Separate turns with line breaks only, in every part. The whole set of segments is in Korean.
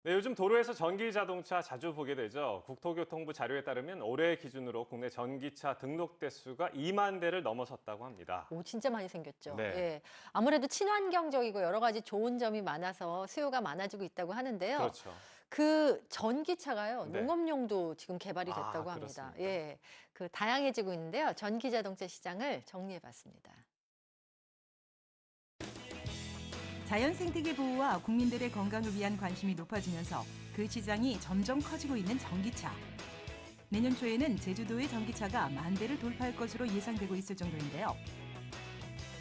네, 요즘 도로에서 전기 자동차 자주 보게 되죠. 국토교통부 자료에 따르면 올해 기준으로 국내 전기차 등록 대수가 2만 대를 넘어섰다고 합니다.
오, 진짜 많이 생겼죠.
네.
예. 아무래도 친환경적이고 여러 가지 좋은 점이 많아서 수요가 많아지고 있다고 하는데요.
그렇죠.
그 전기차가요,
네.
농업용도 지금 개발이 됐다고 합니다.
그렇습니까?
예. 그 다양해지고 있는데요. 전기 자동차 시장을 정리해 봤습니다.
자연 생태계 보호와 국민들의 건강을 위한 관심이 높아지면서 그 시장이 점점 커지고 있는 전기차. 내년 초에는 제주도의 전기차가 10,000대를 돌파할 것으로 예상되고 있을 정도인데요.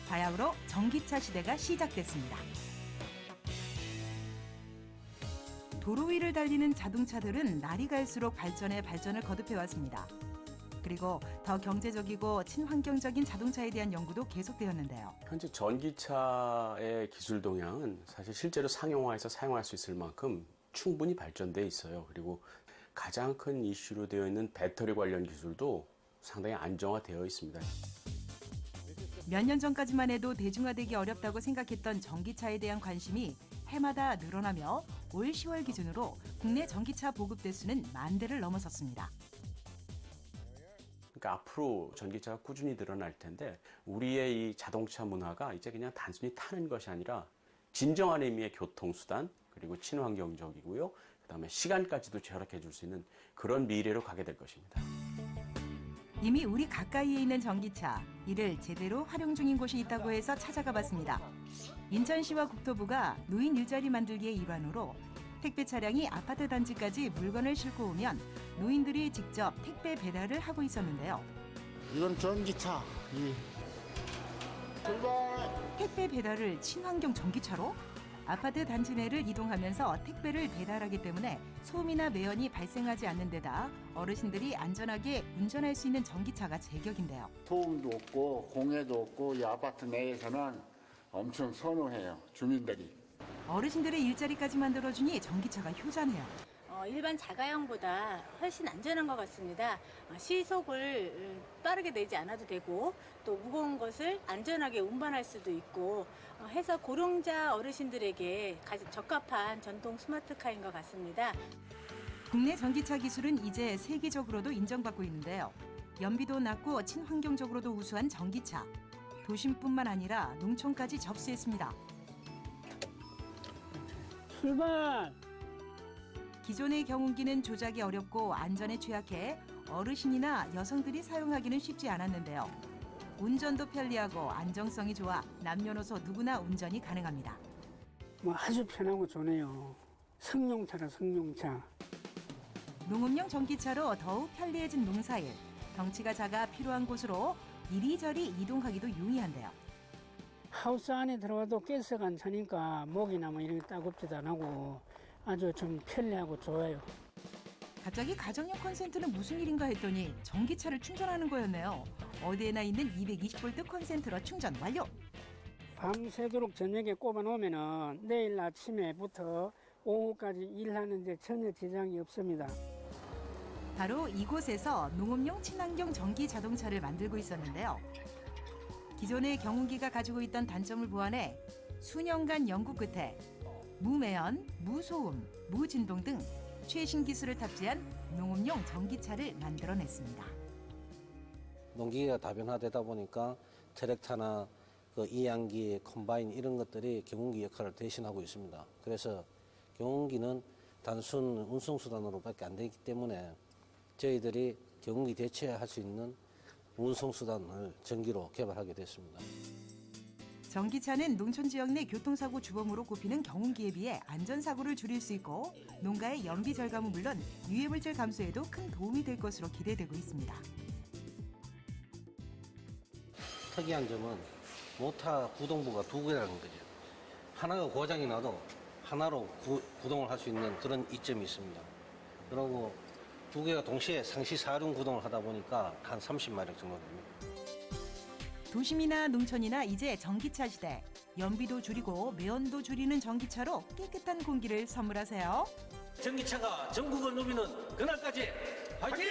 바야흐로 전기차 시대가 시작됐습니다. 도로 위를 달리는 자동차들은 날이 갈수록 발전에 발전을 거듭해왔습니다. 그리고 더 경제적이고 친환경적인 자동차에 대한 연구도 계속되었는데요.
현재 전기차의 기술 동향은 사실 실제로 상용화해서 사용할 수 있을 만큼 충분히 발전돼 있어요. 그리고 가장 큰 이슈로 되어 있는 배터리 관련 기술도 상당히 안정화되어 있습니다.
몇 년 전까지만 해도 대중화되기 어렵다고 생각했던 전기차에 대한 관심이 해마다 늘어나며 올 10월 기준으로 국내 전기차 보급 대수는 10,000대를 넘어섰습니다.
그러니까 앞으로 전기차가 꾸준히 늘어날 텐데 우리의 이 자동차 문화가 이제 그냥 단순히 타는 것이 아니라 진정한 의미의 교통수단, 그리고 친환경적이고요. 그다음에 시간까지도 절약해 줄 수 있는 그런 미래로 가게 될 것입니다.
이미 우리 가까이에 있는 전기차, 이를 제대로 활용 중인 곳이 있다고 해서 찾아가 봤습니다. 인천시와 국토부가 노인 일자리 만들기의 일환으로 택배 차량이 아파트 단지까지 물건을 싣고 오면 노인들이 직접 택배 배달을 하고 있었는데요.
이건 전기차. 출발!
택배 배달을 친환경 전기차로? 아파트 단지 내를 이동하면서 택배를 배달하기 때문에 소음이나 매연이 발생하지 않는 데다 어르신들이 안전하게 운전할 수 있는 전기차가 제격인데요.
소음도 없고 공해도 없고 이 아파트 내에서는 엄청 선호해요, 주민들이.
어르신들의 일자리까지 만들어주니 전기차가 효자네요.
일반 자가용보다 훨씬 안전한 것 같습니다. 시속을 빠르게 내지 않아도 되고 또 무거운 것을 안전하게 운반할 수도 있고 해서 고령자 어르신들에게 가장 적합한 전동 스마트카인 것 같습니다.
국내 전기차 기술은 이제 세계적으로도 인정받고 있는데요. 연비도 낮고 친환경적으로도 우수한 전기차. 도심뿐만 아니라 농촌까지 접수했습니다.
출발!
기존의 경운기는 조작이 어렵고 안전에 취약해 어르신이나 여성들이 사용하기는 쉽지 않았는데요. 운전도 편리하고 안정성이 좋아 남녀노소 누구나 운전이 가능합니다.
뭐 아주 편하고 좋네요. 승용차라 승용차.
농업용 전기차로 더욱 편리해진 농사일. 덩치가 작아 필요한 곳으로 이리저리 이동하기도 용이한데요.
하우스 안에 들어가도 가스가 안 차니까 목이나 뭐 이런 게 따갑지도 안 하고 아주 좀 편리하고 좋아요.
갑자기 가정용 콘센트는 무슨 일인가 했더니 전기차를 충전하는 거였네요. 어디에나 있는 220V 콘센트로 충전 완료.
밤새도록 저녁에 꼽아 놓으면은 내일 아침에부터 오후까지 일하는데 전혀 지장이 없습니다.
바로 이곳에서 농업용 친환경 전기 자동차를 만들고 있었는데요. 기존의 경운기가 가지고 있던 단점을 보완해 수년간 연구 끝에 무매연, 무소음, 무진동 등 최신 기술을 탑재한 농업용 전기차를 만들어냈습니다.
농기계가 다변화되다 보니까 트랙터나 그 이양기, 컴바인 이런 것들이 경운기 역할을 대신하고 있습니다. 그래서 경운기는 단순 운송수단으로밖에 안 되기 때문에 저희들이 경운기 대체할 수 있는 운송수단을 전기로 개발하게 됐습니다.
전기차는 농촌 지역 내 교통사고 주범으로 꼽히는 경운기에 비해 안전사고를 줄일 수 있고 농가의 연비 절감은 물론 유해물질 감소에도 큰 도움이 될 것으로 기대되고 있습니다.
특이한 점은 모터 구동부가 2개라는 거죠. 하나가 고장이 나도 하나로 구동을 할 수 있는 그런 이점이 있습니다. 그리고 2개가 동시에 상시 4륜 구동을 하다 보니까 한 30마력 정도 됩니다.
도심이나 농촌이나 이제 전기차 시대. 연비도 줄이고 매연도 줄이는 전기차로 깨끗한 공기를 선물하세요.
전기차가 전국을 누비는 그날까지 화이팅!